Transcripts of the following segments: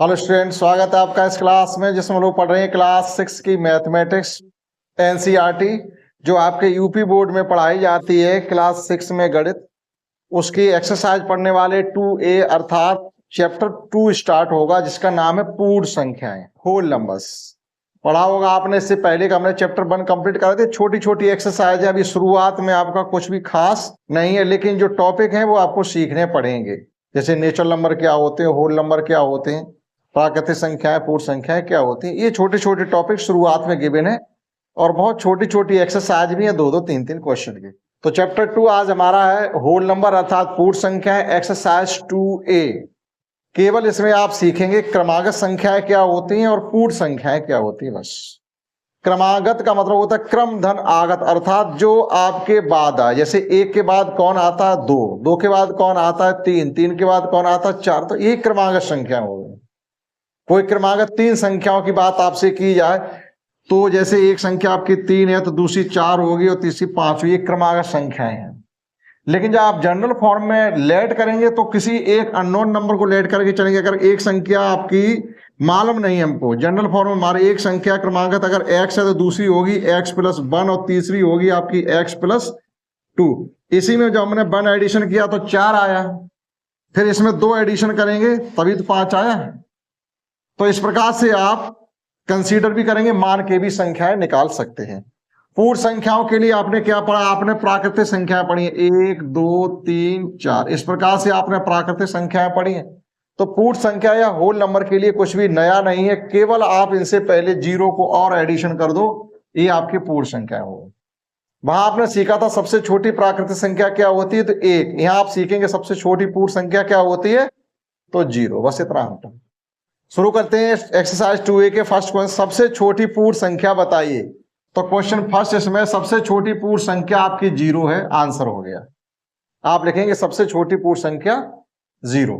Hello student, स्वागत है आपका इस क्लास में जिसमें हम लोग पढ़ रहे हैं क्लास 6 की मैथमेटिक्स एनसीईआरटी जो आपके यूपी बोर्ड में पढ़ाई जाती है। क्लास 6 में गणित उसकी एक्सरसाइज पढ़ने वाले 2A अर्थात चैप्टर 2 स्टार्ट होगा जिसका नाम है पूर्ण संख्याएं, होल नंबर्स। पढ़ा होगा आपने इससे पहले का, हमने चैप्टर 1 कंप्लीट कर दिया। छोटी छोटी एक्सरसाइज है, अभी शुरुआत में आपका कुछ भी खास नहीं है, लेकिन जो टॉपिक है वो आपको सीखने पड़ेंगे। जैसे नेचुरल नंबर क्या होते हैं, होल नंबर क्या होते हैं, प्राकृतिक संख्याएं, पूर्ण संख्याएं क्या होती हैं, ये छोटे छोटे टॉपिक शुरुआत में गिवन है और बहुत छोटी छोटी एक्सरसाइज भी है, 2-2 3-3 क्वेश्चन की। तो चैप्टर 2 आज हमारा है होल नंबर अर्थात पूर्ण संख्याएं, एक्सरसाइज 2A। केवल इसमें आप सीखेंगे क्रमागत संख्याएं क्या होती हैं और पूर्ण संख्याएं क्या होती है। बस क्रमागत का मतलब होता है क्रम धन आगत, अर्थात जो आपके बाद आए। जैसे 1 के बाद कौन आता है 2, 2 के बाद कौन आता है 3, 3 के बाद कौन आता है 4। तो ये क्रमागत संख्या हो गई। कोई क्रमागत 3 संख्याओं की बात आपसे की जाए तो जैसे एक संख्या आपकी 3 है तो दूसरी 4 होगी और तीसरी 5 होगी, ये क्रमागत संख्याएं हैं। लेकिन जब आप जनरल फॉर्म में लेट करेंगे तो किसी एक अननोन नंबर को लेट करके चलेंगे। अगर एक संख्या आपकी मालूम नहीं हमको, जनरल फॉर्म में हमारी एक संख्या क्रमागत अगर x है तो दूसरी होगी x+1 और तीसरी होगी आपकी x+2। इसी में जब हमने 1 एडिशन किया तो 4 आया, फिर इसमें 2 एडिशन करेंगे तभी तो 5 आया। तो इस प्रकार से आप कंसीडर भी करेंगे, मान के भी संख्याएं निकाल सकते हैं। पूर्ण संख्याओं के लिए आपने क्या पढ़ा, आपने प्राकृतिक संख्याएं पढ़ी है, 1 2 3 4, इस प्रकार से आपने प्राकृतिक संख्याएं पढ़ी है। तो पूर्ण संख्या या होल नंबर के लिए कुछ भी नया नहीं है, केवल आप इनसे पहले 0 को और एडिशन कर दो, ये आपकी पूर्ण संख्या होगी। वहां आपने सीखा था सबसे छोटी प्राकृतिक संख्या क्या होती है तो 1, यहां आप सीखेंगे सबसे छोटी पूर्ण संख्या क्या होती है तो 0। बस इतना होता। शुरू करते हैं एक्सरसाइज 2A के फर्स्ट क्वेश्चन, सबसे छोटी पूर्ण संख्या बताइए। तो क्वेश्चन फर्स्ट इसमें सबसे छोटी पूर्ण संख्या आपकी 0 है, आंसर हो गया। आप लिखेंगे सबसे छोटी पूर्ण संख्या 0।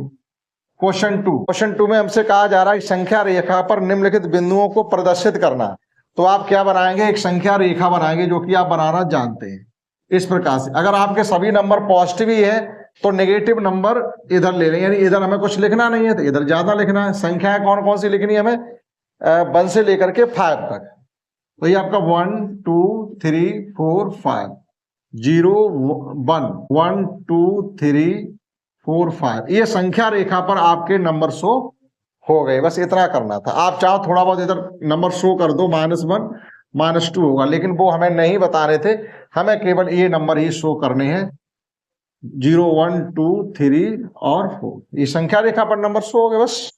क्वेश्चन 2 में हमसे कहा जा रहा है संख्या रेखा पर निम्नलिखित बिंदुओं को प्रदर्शित करना। तो आप क्या बनाएंगे, एक संख्या रेखा बनाएंगे जो कि आप बनाना जानते हैं। इस प्रकार से अगर आपके सभी नंबर पॉजिटिव ही है तो नेगेटिव नंबर इधर ले लें, यानी इधर हमें कुछ लिखना नहीं है तो इधर ज्यादा लिखना है। संख्याएं कौन कौन सी लिखनी है हमें, 1 से लेकर के 5 तक। तो ये आपका 1 2 3 4 5, 0 1 1 2 3 4 5, ये संख्या रेखा पर आपके नंबर शो हो गए। बस इतना करना था। आप चाहो थोड़ा बहुत इधर नंबर शो कर दो, -1 -2 होगा, लेकिन वो हमें नहीं बता रहे थे, हमें केवल ये नंबर ही शो करने हैं, 0 1 2 3 और 4, ये संख्या रेखा पर नंबर शो हो गए। बस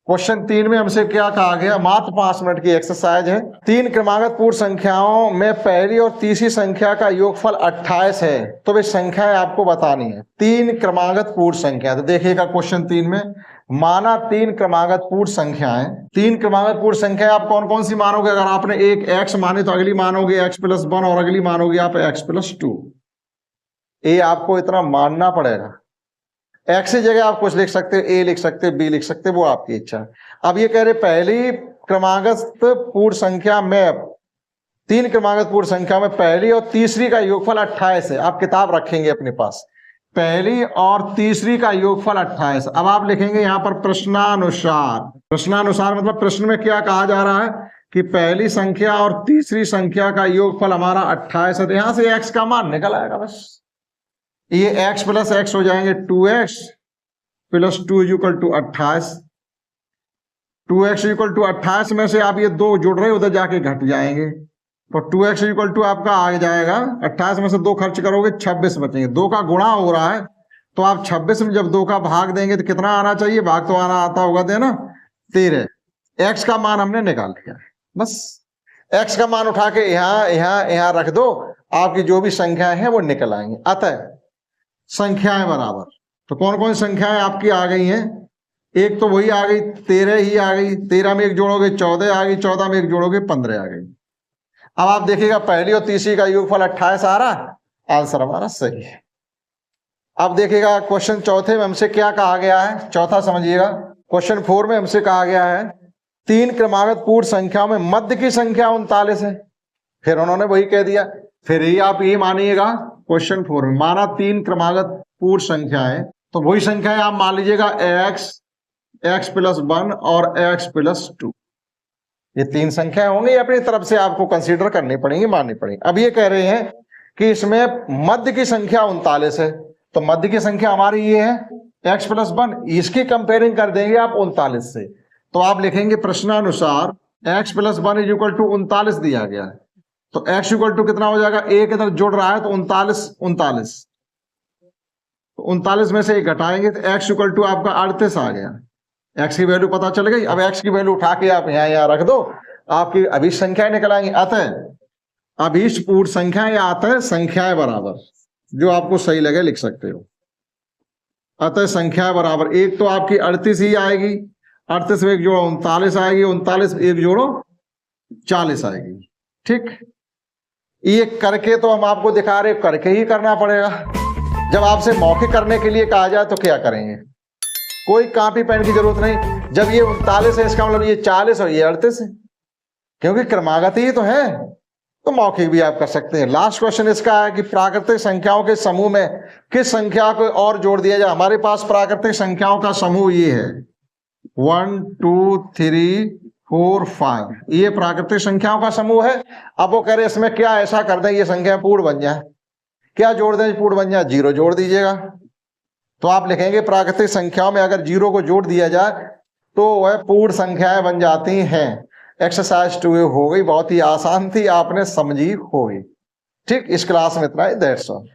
क्वेश्चन 3 में हमसे क्या कहा गया, मात्र 5 मिनट की एक्सरसाइज है। 3 क्रमागत पूर्ण संख्याओं में पहली और तीसरी संख्या का योगफल 28 है, तो वे संख्याएं आपको बतानी है। 3 क्रमागत पूर्ण संख्या, तो देखिएगा क्वेश्चन 3 में माना 3 क्रमागत पूर्ण संख्याएं। 3 क्रमागत पूर्ण संख्या आप कौन कौन सी मानोगे, अगर आपने एक x मानी तो अगली मानोगे x+1 और अगली मानोगे आप x+2। ये आपको इतना मानना पड़ेगा। x की जगह आप कुछ लिख सकते हो, a लिख सकते हो, b लिख सकते हो, वो आपकी इच्छा। अब ये कह रहे पहली क्रमागत पूर्ण संख्या में 3 क्रमागत पूर्ण संख्या में पहली और तीसरी का योगफल 28 है। आप किताब रखेंगे अपने पास, पहली और तीसरी का योगफल 28। अब आप लिखेंगे यहाँ पर प्रश्नानुसार। प्रश्नानुसार मतलब प्रश्न में क्या कहा जा रहा है कि पहली संख्या और तीसरी संख्या का योगफल हमारा 28 है, तो यहां से x का मान निकल आएगा। बस ये x+x हो जाएंगे 2x + 2 = 28। 2x = 28 में से आप ये 2 जुड़ रहे उधर जाके घट जाएंगे, तो 2x = आपका आ जाएगा 28 में से 2 खर्च करोगे 26 बचेंगे। 2 का गुणा हो रहा है तो आप 26 में जब 2 का भाग देंगे तो कितना आना चाहिए, भाग तो आना आता होगा देना 13। x का मान हमने निकाल लिया। बस x का मान उठा के यहाँ रख दो, आपकी जो भी संख्याएं हैं वो निकल आएंगे। अतः संख्याएं बराबर, तो कौन कौन संख्याएं आपकी आ गई हैं, एक तो वही आ गई 13 ही आ गई, 13 में 1 जोड़ोगे 14 आ गई, 14 में 1 जोड़ोगे 15 आ गई। अब आप देखिएगा पहली और तीसरी का योगफल 28 आ रहा, आंसर हमारा सही है। अब देखिएगा क्वेश्चन चौथे में हमसे क्या कहा गया है, चौथा समझिएगा। क्वेश्चन 4 में हमसे कहा गया है 3 क्रमागत पूर्ण संख्याओं में मध्य की संख्या 39 है। फिर उन्होंने वही कह दिया, फिर ही आप ये मानिएगा क्वेश्चन 4 में माना 3 क्रमागत पूर्ण संख्याएं, तो वही संख्याएं आप मान लीजिएगा x x+1 और x+2। ये 3 संख्या होंगी, अपनी तरफ से आपको कंसीडर करनी पड़ेंगी, माननी पड़ेगी। अब ये कह रहे हैं कि इसमें मध्य की संख्या 39 है, तो मध्य की संख्या हमारी ये है x+1, इसकी कंपेयरिंग कर देंगे आप 39 से, तो आप लिखेंगे प्रश्नानुसार x+1 = 39 दिया गया है, तो x = कितना हो जाएगा, एक इधर जुड़ रहा है तो 39 तो 39 में से एक घटाएंगे तो x = आपका 38 आ गया। x की वैल्यू पता चल गई। अब x की वैल्यू उठा के आप यहां रख दो, आपकी अभीष्ट संख्याएं निकल आएंगी। अतः अभीष्ट पूर्ण संख्या या अतः संख्याएं बराबर, जो आपको सही लगे लिख सकते हो। अतः संख्याएं बराबर, एक तो आपकी 38 ही आएगी, 38 में एक जोड़ो 39 आएगी, 39 में एक जोड़ो 40 आएगी। ठीक, ये करके तो हम आपको दिखा रहे, करके ही करना पड़ेगा। जब आपसे मौखिक करने के लिए कहा जाए तो क्या करेंगे, कोई कॉपी पेन की जरूरत नहीं। जब ये 39 है इसका मतलब ये 40 और ये 38 है, क्योंकि क्रमागत ही तो है, तो मौखिक भी आप कर सकते हैं। लास्ट क्वेश्चन इसका है कि प्राकृतिक संख्याओं के समूह में किस संख्या को और जोड़ दिया जाए। हमारे पास प्राकृतिक संख्याओं का समूह ये है 1 2 3 4 5, ये प्राकृतिक संख्याओं का समूह है। अब वो कह रहे इसमें क्या ऐसा कर दें ये संख्या पूर्ण बन जाए, क्या जोड़ दें पूर्ण बन जाए, 0 जोड़ दीजिएगा। तो आप लिखेंगे प्राकृतिक संख्याओं में अगर 0 को जोड़ दिया जाए तो वह पूर्ण संख्याएं बन जाती हैं। एक्सरसाइज 2 हो गई, बहुत ही आसान थी, आपने समझी होगी। ठीक, इस क्लास में इतना ही, दैट्स ऑल।